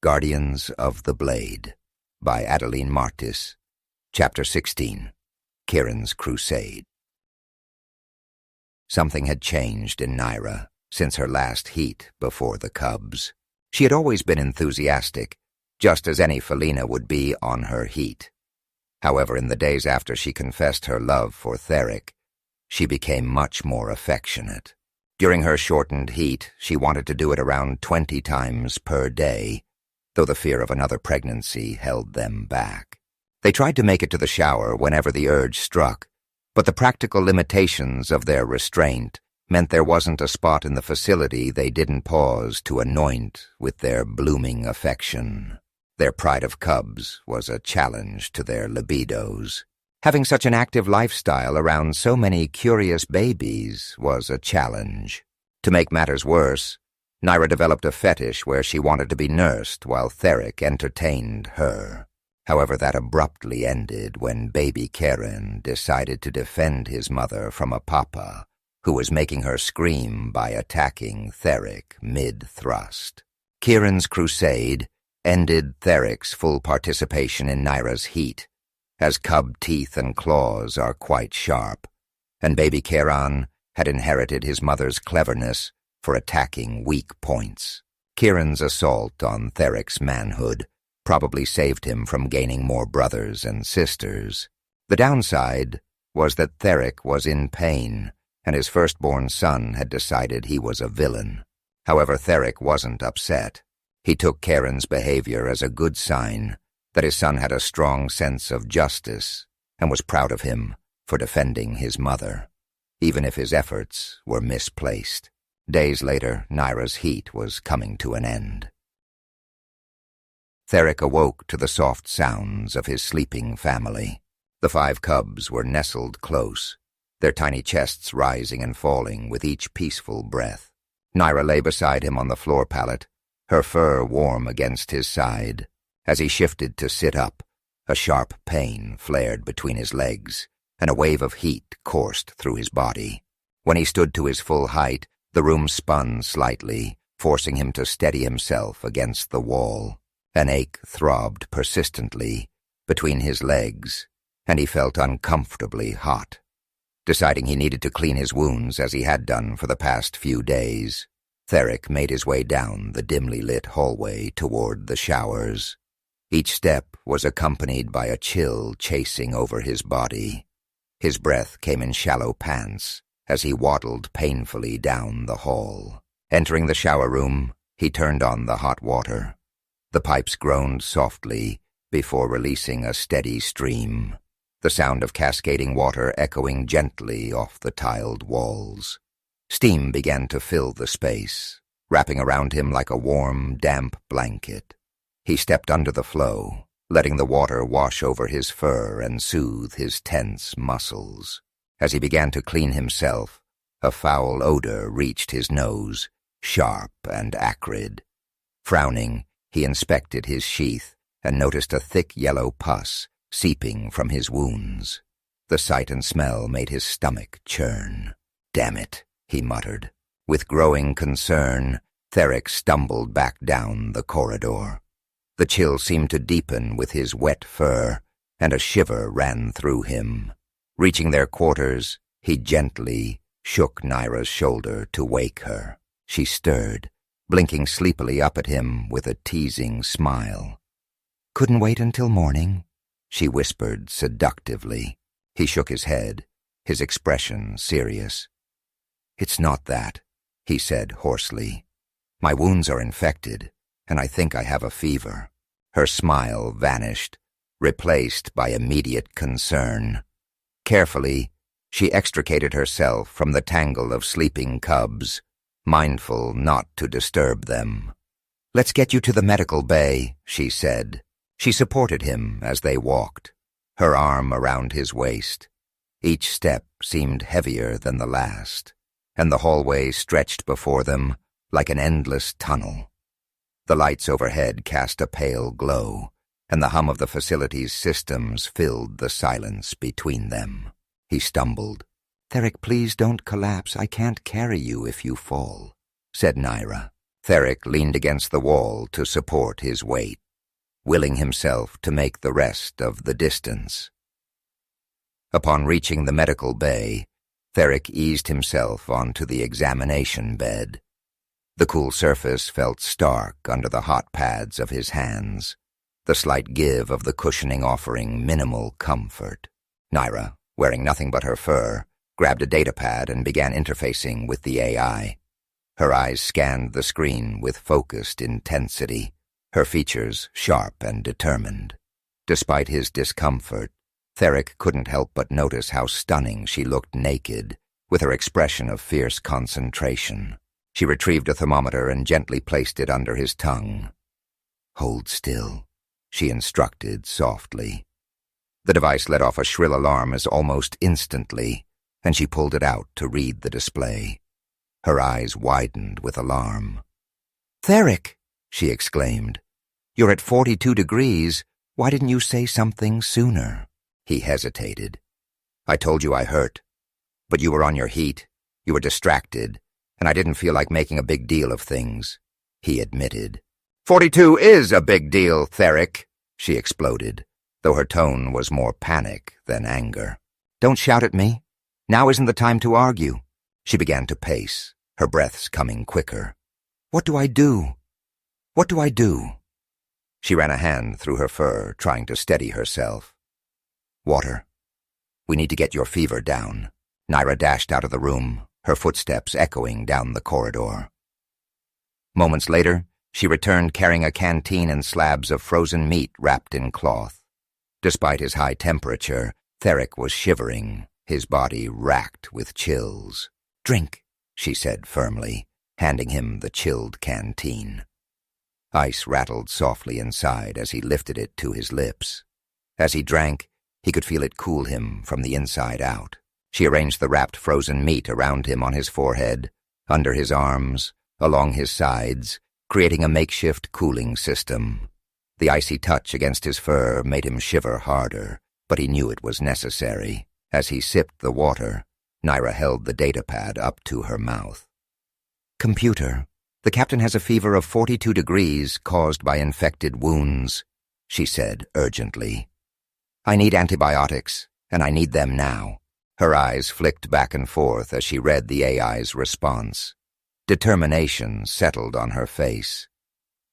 Guardians of the Blade by Adalene Martis. Chapter 16. Kiran's Crusade. Something had changed in Nyra since her last heat before the cubs. She had always been enthusiastic, just as any felina would be on her heat. However, in the days after she confessed her love for Therak, she became much more affectionate. During her shortened heat, she wanted to do it around 20 times per day, though the fear of another pregnancy held them back. They tried to make it to the shower whenever the urge struck, but the practical limitations of their restraint meant there wasn't a spot in the facility they didn't pause to anoint with their blooming affection. Their pride of cubs was a challenge to their libidos. Having such an active lifestyle around so many curious babies was a challenge. To make matters worse, Nyra developed a fetish where she wanted to be nursed while Therak entertained her. However, that abruptly ended when baby Kiran decided to defend his mother from a papa who was making her scream by attacking Therak mid-thrust. Kiran's crusade ended Therak's full participation in Nyra's heat, as cub teeth and claws are quite sharp, and baby Kiran had inherited his mother's cleverness for attacking weak points. Kiran's assault on Therak's manhood probably saved him from gaining more brothers and sisters. The downside was that Therak was in pain, and his firstborn son had decided he was a villain. However, Therak wasn't upset. He took Kiran's behavior as a good sign that his son had a strong sense of justice and was proud of him for defending his mother, even if his efforts were misplaced. Days later, Nyra's heat was coming to an end. Therak awoke to the soft sounds of his sleeping family. The 5 cubs were nestled close, their tiny chests rising and falling with each peaceful breath. Nyra lay beside him on the floor pallet, her fur warm against his side. As he shifted to sit up, a sharp pain flared between his legs, and a wave of heat coursed through his body. When he stood to his full height, the room spun slightly, forcing him to steady himself against the wall. An ache throbbed persistently between his legs, and he felt uncomfortably hot. Deciding he needed to clean his wounds as he had done for the past few days, Therak made his way down the dimly lit hallway toward the showers. Each step was accompanied by a chill chasing over his body. His breath came in shallow pants as he waddled painfully down the hall. Entering the shower room, he turned on the hot water. The pipes groaned softly before releasing a steady stream, the sound of cascading water echoing gently off the tiled walls. Steam began to fill the space, wrapping around him like a warm, damp blanket. He stepped under the flow, letting the water wash over his fur and soothe his tense muscles. As he began to clean himself, a foul odor reached his nose, sharp and acrid. Frowning, he inspected his sheath and noticed a thick yellow pus seeping from his wounds. The sight and smell made his stomach churn. "Damn it," he muttered. With growing concern, Therak stumbled back down the corridor. The chill seemed to deepen with his wet fur, and a shiver ran through him. Reaching their quarters, he gently shook Nyra's shoulder to wake her. She stirred, blinking sleepily up at him with a teasing smile. "Couldn't wait until morning?" she whispered seductively. He shook his head, his expression serious. "It's not that," he said hoarsely. "My wounds are infected, and I think I have a fever." Her smile vanished, replaced by immediate concern. Carefully, she extricated herself from the tangle of sleeping cubs, mindful not to disturb them. "Let's get you to the medical bay," she said. She supported him as they walked, her arm around his waist. Each step seemed heavier than the last, and the hallway stretched before them like an endless tunnel. The lights overhead cast a pale glow, and the hum of the facility's systems filled the silence between them. He stumbled. "Therak, please don't collapse. I can't carry you if you fall," said Nyra. Therak leaned against the wall to support his weight, willing himself to make the rest of the distance. Upon reaching the medical bay, Therak eased himself onto the examination bed. The cool surface felt stark under the hot pads of his hands, the slight give of the cushioning offering minimal comfort. Nyra, wearing nothing but her fur, grabbed a datapad and began interfacing with the AI. Her eyes scanned the screen with focused intensity, her features sharp and determined. Despite his discomfort, Therak couldn't help but notice how stunning she looked naked, with her expression of fierce concentration. She retrieved a thermometer and gently placed it under his tongue. "Hold still," she instructed softly. The device let off a shrill alarm as almost instantly, and she pulled it out to read the display. Her eyes widened with alarm. "Therak!" she exclaimed. "You're at 42 degrees. Why didn't you say something sooner?" He hesitated. "I told you I hurt. But you were on your heat. You were distracted, and I didn't feel like making a big deal of things," he admitted. 42 is a big deal, Therak," she exploded, though her tone was more panic than anger. "Don't shout at me. Now isn't the time to argue." She began to pace, her breaths coming quicker. "What do I do? What do I do?" She ran a hand through her fur, trying to steady herself. "Water. We need to get your fever down." Nyra dashed out of the room, her footsteps echoing down the corridor. Moments later, she returned carrying a canteen and slabs of frozen meat wrapped in cloth. Despite his high temperature, Therak was shivering, his body racked with chills. "Drink," she said firmly, handing him the chilled canteen. Ice rattled softly inside as he lifted it to his lips. As he drank, he could feel it cool him from the inside out. She arranged the wrapped frozen meat around him on his forehead, under his arms, along his sides, creating a makeshift cooling system. The icy touch against his fur made him shiver harder, but he knew it was necessary. As he sipped the water, Nyra held the datapad up to her mouth. "Computer, the captain has a fever of 42 degrees caused by infected wounds," she said urgently. "I need antibiotics, and I need them now." Her eyes flicked back and forth as she read the AI's response. Determination settled on her face.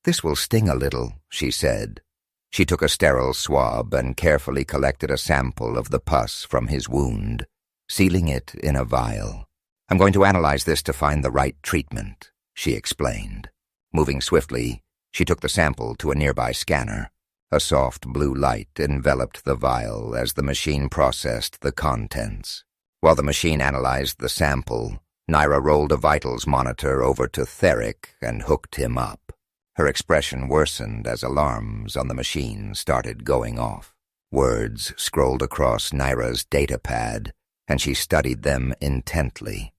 "This will sting a little," she said. She took a sterile swab and carefully collected a sample of the pus from his wound, sealing it in a vial. "I'm going to analyze this to find the right treatment," she explained. Moving swiftly, she took the sample to a nearby scanner. A soft blue light enveloped the vial as the machine processed the contents. While the machine analyzed the sample, Nyra rolled a vitals monitor over to Therak and hooked him up. Her expression worsened as alarms on the machine started going off. Words scrolled across Nyra's datapad, and she studied them intently.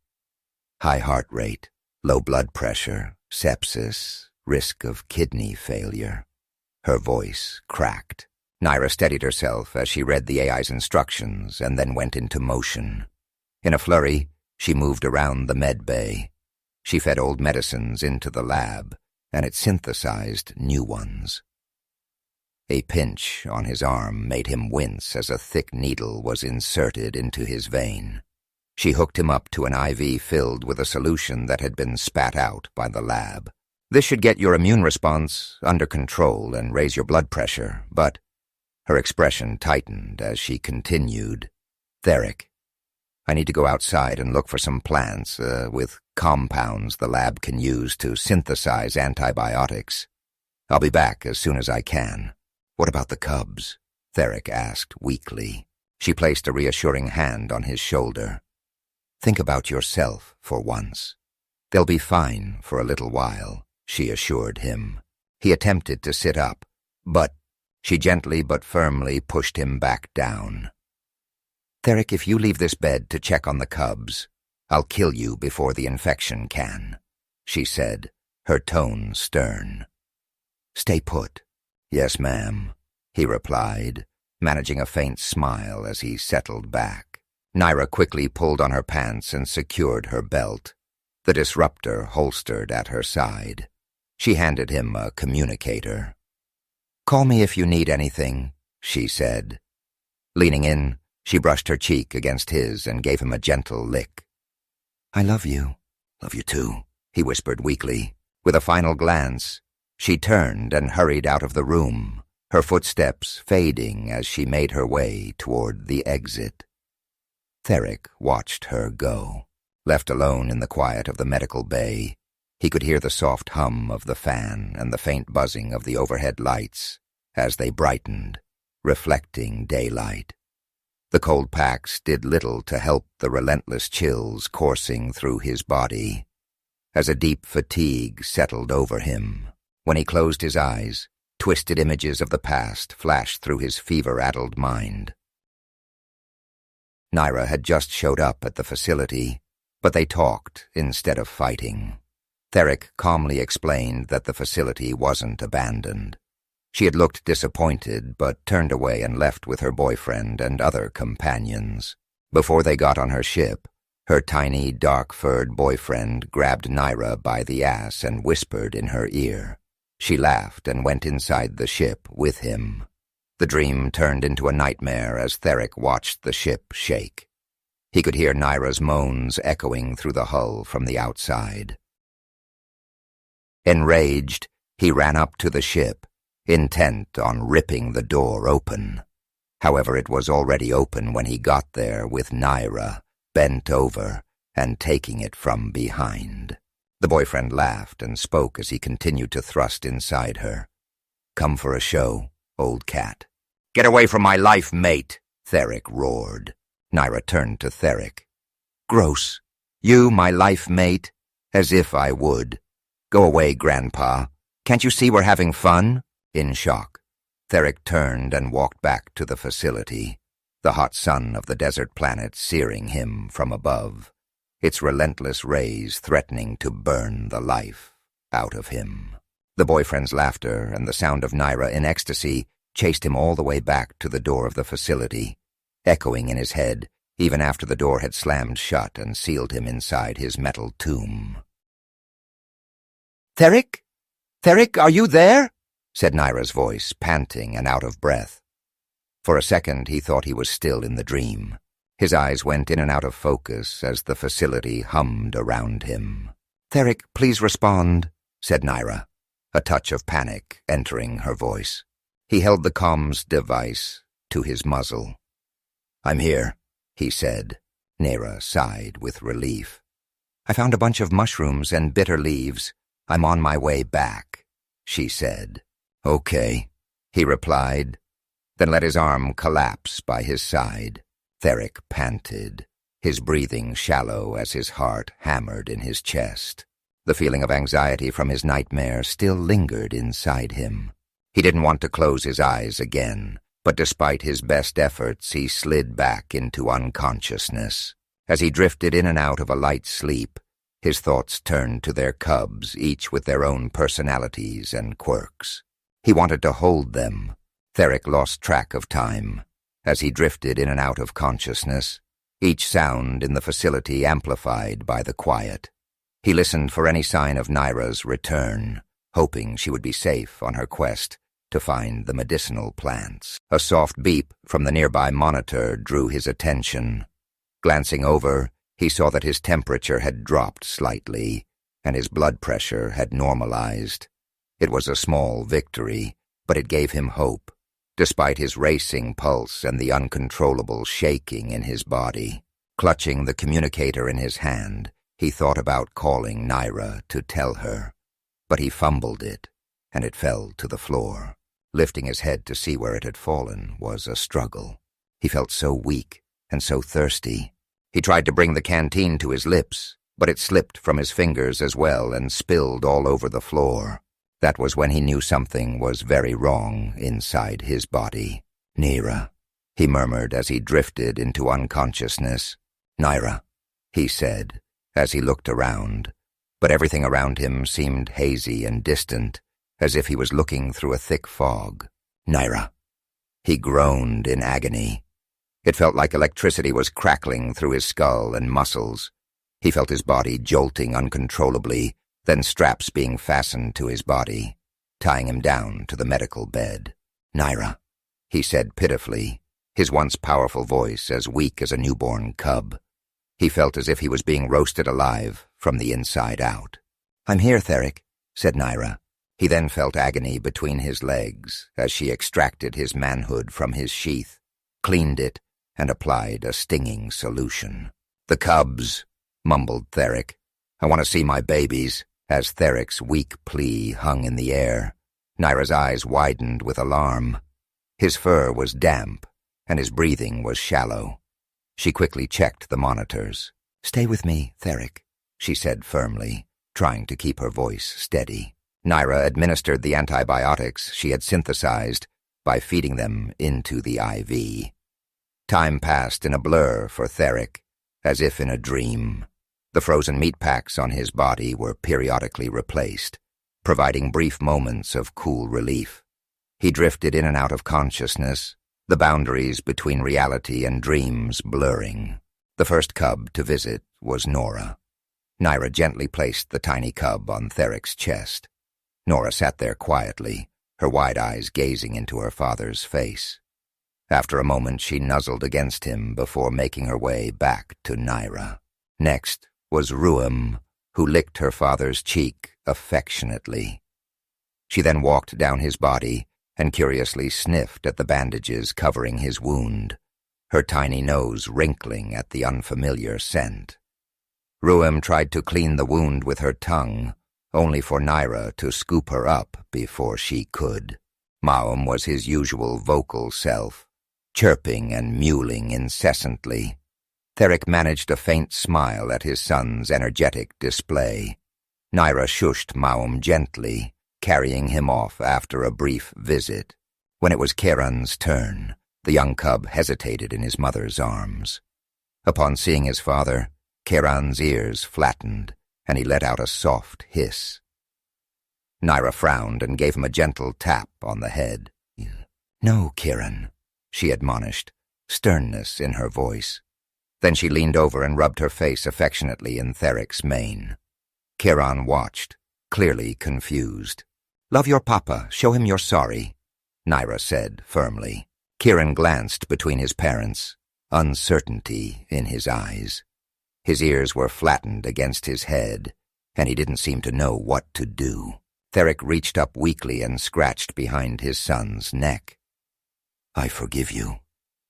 High heart rate, low blood pressure, sepsis, risk of kidney failure. Her voice cracked. Nyra steadied herself as she read the AI's instructions and then went into motion. In a flurry, she moved around the med bay. She fed old medicines into the lab, and it synthesized new ones. A pinch on his arm made him wince as a thick needle was inserted into his vein. She hooked him up to an IV filled with a solution that had been spat out by the lab. "This should get your immune response under control and raise your blood pressure, but—" Her expression tightened as she continued. "Therak, I need to go outside and look for some plants with compounds the lab can use to synthesize antibiotics. I'll be back as soon as I can." "What about the cubs?" Therak asked weakly. She placed a reassuring hand on his shoulder. "Think about yourself for once. They'll be fine for a little while," she assured him. He attempted to sit up, but she gently but firmly pushed him back down. "Therak, if you leave this bed to check on the cubs, I'll kill you before the infection can," she said, her tone stern. "Stay put." "Yes, ma'am," he replied, managing a faint smile as he settled back. Nyra quickly pulled on her pants and secured her belt, the disruptor holstered at her side. She handed him a communicator. "Call me if you need anything," she said. Leaning in, she brushed her cheek against his and gave him a gentle lick. "I love you." "Love you too," he whispered weakly. With a final glance, she turned and hurried out of the room, her footsteps fading as she made her way toward the exit. Therak watched her go. Left alone in the quiet of the medical bay, he could hear the soft hum of the fan and the faint buzzing of the overhead lights as they brightened, reflecting daylight. The cold packs did little to help the relentless chills coursing through his body. As a deep fatigue settled over him, when he closed his eyes, twisted images of the past flashed through his fever-addled mind. Nyra had just showed up at the facility, but they talked instead of fighting. Therak calmly explained that the facility wasn't abandoned. She had looked disappointed, but turned away and left with her boyfriend and other companions. Before they got on her ship, her tiny, dark-furred boyfriend grabbed Nyra by the ass and whispered in her ear. She laughed and went inside the ship with him. The dream turned into a nightmare as Therak watched the ship shake. He could hear Nyra's moans echoing through the hull from the outside. Enraged, he ran up to the ship, intent on ripping the door open. However, it was already open when he got there with Nyra, bent over and taking it from behind. The boyfriend laughed and spoke as he continued to thrust inside her. "Come for a show, old cat." "Get away from my life, mate," Therak roared. Nyra turned to Therak. "Gross. You, my life mate? As if I would. Go away, Grandpa. Can't you see we're having fun?" In shock, Therak turned and walked back to the facility, the hot sun of the desert planet searing him from above, its relentless rays threatening to burn the life out of him. The boyfriend's laughter and the sound of Nyra in ecstasy chased him all the way back to the door of the facility, echoing in his head even after the door had slammed shut and sealed him inside his metal tomb. "Therak? Therak, are you there?" said Nyra's voice, panting and out of breath. For a second he thought he was still in the dream. His eyes went in and out of focus as the facility hummed around him. "Therak, please respond," said Nyra, a touch of panic entering her voice. He held the comms device to his muzzle. "I'm here," he said. Nyra sighed with relief. "I found a bunch of mushrooms and bitter leaves. I'm on my way back," she said. "Okay," he replied, then let his arm collapse by his side. Therak panted, his breathing shallow as his heart hammered in his chest. The feeling of anxiety from his nightmare still lingered inside him. He didn't want to close his eyes again, but despite his best efforts, he slid back into unconsciousness. As he drifted in and out of a light sleep, his thoughts turned to their cubs, each with their own personalities and quirks. He wanted to hold them. Therak lost track of time. As he drifted in and out of consciousness, each sound in the facility amplified by the quiet. He listened for any sign of Nyra's return, hoping she would be safe on her quest to find the medicinal plants. A soft beep from the nearby monitor drew his attention. Glancing over, he saw that his temperature had dropped slightly, and his blood pressure had normalized. It was a small victory, but it gave him hope, despite his racing pulse and the uncontrollable shaking in his body. Clutching the communicator in his hand, he thought about calling Nyra to tell her, but he fumbled it, and it fell to the floor. Lifting his head to see where it had fallen was a struggle. He felt so weak and so thirsty. He tried to bring the canteen to his lips, but it slipped from his fingers as well and spilled all over the floor. That was when he knew something was very wrong inside his body. "Nyra," he murmured as he drifted into unconsciousness. "Nyra," he said as he looked around, but everything around him seemed hazy and distant, as if he was looking through a thick fog. "Nyra." He groaned in agony. It felt like electricity was crackling through his skull and muscles. He felt his body jolting uncontrollably, then straps being fastened to his body, tying him down to the medical bed. "Nyra," he said pitifully, his once powerful voice as weak as a newborn cub. He felt as if he was being roasted alive from the inside out. "I'm here, Therak," said Nyra. He then felt agony between his legs as she extracted his manhood from his sheath, cleaned it, and applied a stinging solution. "The cubs," mumbled Therak. "I want to see my babies," as Therak's weak plea hung in the air. Nyra's eyes widened with alarm. His fur was damp, and his breathing was shallow. She quickly checked the monitors. "Stay with me, Therak," she said firmly, trying to keep her voice steady. Nyra administered the antibiotics she had synthesized by feeding them into the IV. Time passed in a blur for Therak, as if in a dream. The frozen meat packs on his body were periodically replaced, providing brief moments of cool relief. He drifted in and out of consciousness, the boundaries between reality and dreams blurring. The first cub to visit was Nora. Nyra gently placed the tiny cub on Therak's chest. Nora sat there quietly, her wide eyes gazing into her father's face. After a moment, she nuzzled against him before making her way back to Nyra. Next was Urmah, who licked her father's cheek affectionately. She then walked down his body and curiously sniffed at the bandages covering his wound, her tiny nose wrinkling at the unfamiliar scent. Urmah tried to clean the wound with her tongue, only for Nyra to scoop her up before she could. Maum was his usual vocal self, chirping and mewling incessantly. Therak managed a faint smile at his son's energetic display. Nyra shushed Maum gently, carrying him off after a brief visit. When it was Kiran's turn, the young cub hesitated in his mother's arms. Upon seeing his father, Kiran's ears flattened, and he let out a soft hiss. Nyra frowned and gave him a gentle tap on the head. "No, Kiran," she admonished, sternness in her voice. Then she leaned over and rubbed her face affectionately in Therak's mane. Kiran watched, clearly confused. "Love your papa, show him you're sorry," Nyra said firmly. Kiran glanced between his parents, uncertainty in his eyes. His ears were flattened against his head, and he didn't seem to know what to do. Therak reached up weakly and scratched behind his son's neck. "I forgive you,"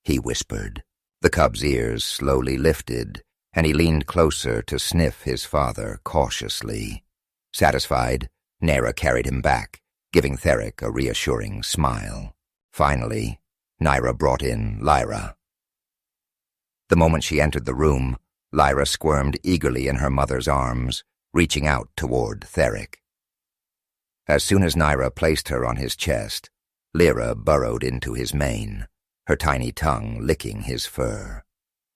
he whispered. The cub's ears slowly lifted, and he leaned closer to sniff his father cautiously. Satisfied, Nyra carried him back, giving Therak a reassuring smile. Finally, Nyra brought in Lyra. The moment she entered the room, Lyra squirmed eagerly in her mother's arms, reaching out toward Therak. As soon as Nyra placed her on his chest, Lyra burrowed into his mane, her tiny tongue licking his fur.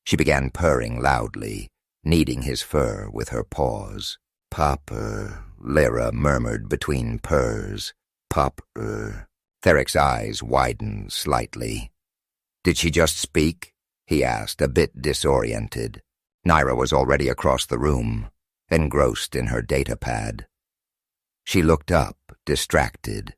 She began purring loudly, kneading his fur with her paws. "Papa," Lyra murmured between purrs. "Papa." Therak's eyes widened slightly. "Did she just speak?" he asked, a bit disoriented. Nyra was already across the room, engrossed in her datapad. She looked up, distracted.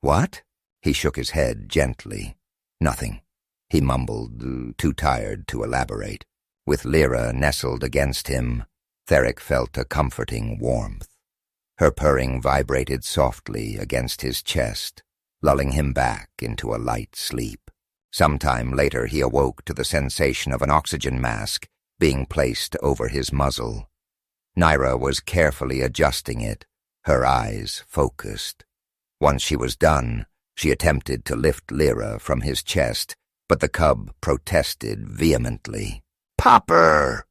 "What?" He shook his head gently. "Nothing," he mumbled, too tired to elaborate. With Lyra nestled against him, Therak felt a comforting warmth. Her purring vibrated softly against his chest, lulling him back into a light sleep. Sometime later he awoke to the sensation of an oxygen mask being placed over his muzzle. Nyra was carefully adjusting it, her eyes focused. Once she was done, she attempted to lift Lyra from his chest, but the cub protested vehemently. "Papa!"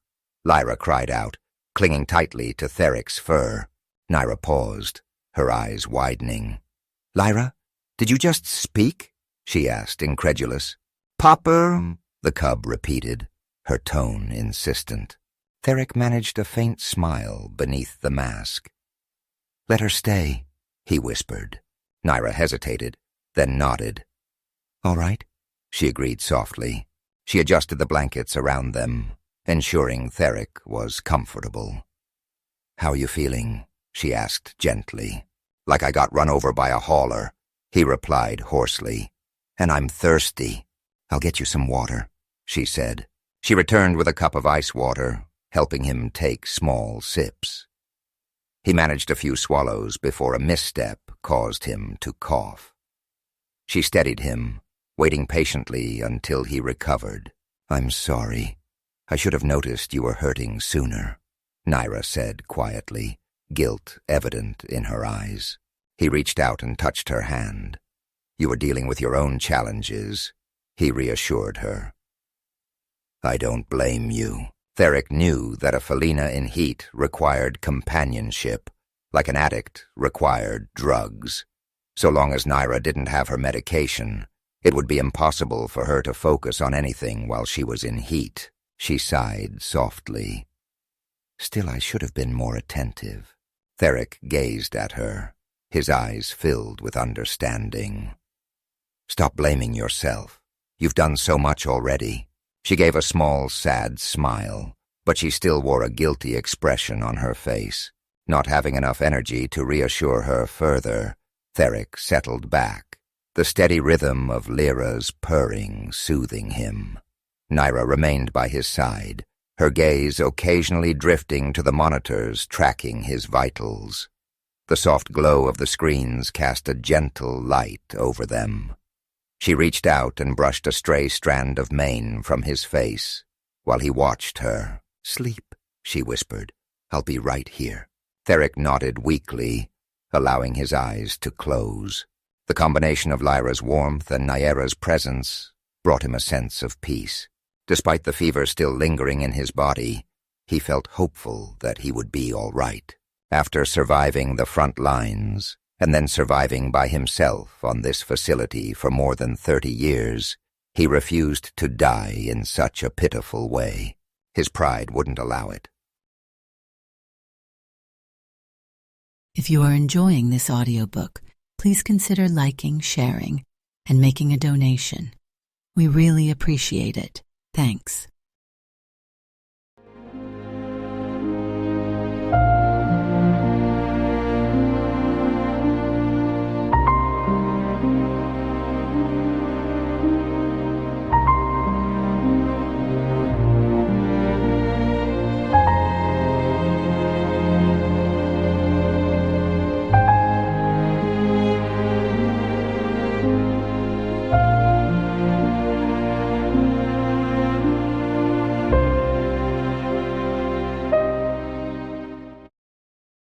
Lyra cried out, clinging tightly to Therak's fur. Nyra paused, her eyes widening. "Lyra, did you just speak?" she asked, incredulous. "Papa," the cub repeated, her tone insistent. Therak managed a faint smile beneath the mask. "Let her stay," he whispered. Nyra hesitated, then nodded. "All right," she agreed softly. She adjusted the blankets around them, ensuring Therak was comfortable. "How are you feeling?" she asked gently. Like I got run over by a hauler, he replied hoarsely. And I'm thirsty. I'll get you some water, she said. She returned with a cup of ice water, helping him take small sips. He managed a few swallows before a misstep caused him to cough. She steadied him, waiting patiently until he recovered. I'm sorry. I should have noticed you were hurting sooner, Nyra said quietly, guilt evident in her eyes. He reached out and touched her hand. You were dealing with your own challenges, he reassured her. I don't blame you. Therak knew that a felina in heat required companionship, like an addict required drugs. So long as Nyra didn't have her medication, it would be impossible for her to focus on anything while she was in heat. She sighed softly. Still, I should have been more attentive. Therak gazed at her, his eyes filled with understanding. Stop blaming yourself. You've done so much already. She gave a small, sad smile, but she still wore a guilty expression on her face. Not having enough energy to reassure her further, Therak settled back, the steady rhythm of Lyra's purring soothing him. Nyra remained by his side, her gaze occasionally drifting to the monitors tracking his vitals. The soft glow of the screens cast a gentle light over them. She reached out and brushed a stray strand of mane from his face, while he watched her. Sleep, she whispered. I'll be right here. Therak nodded weakly, allowing his eyes to close. The combination of Lyra's warmth and Nyra's presence brought him a sense of peace. Despite the fever still lingering in his body, he felt hopeful that he would be all right. After surviving the front lines, and then surviving by himself on this facility for more than 30 years, he refused to die in such a pitiful way. His pride wouldn't allow it. If you are enjoying this audiobook, please consider liking, sharing, and making a donation. We really appreciate it. Thanks.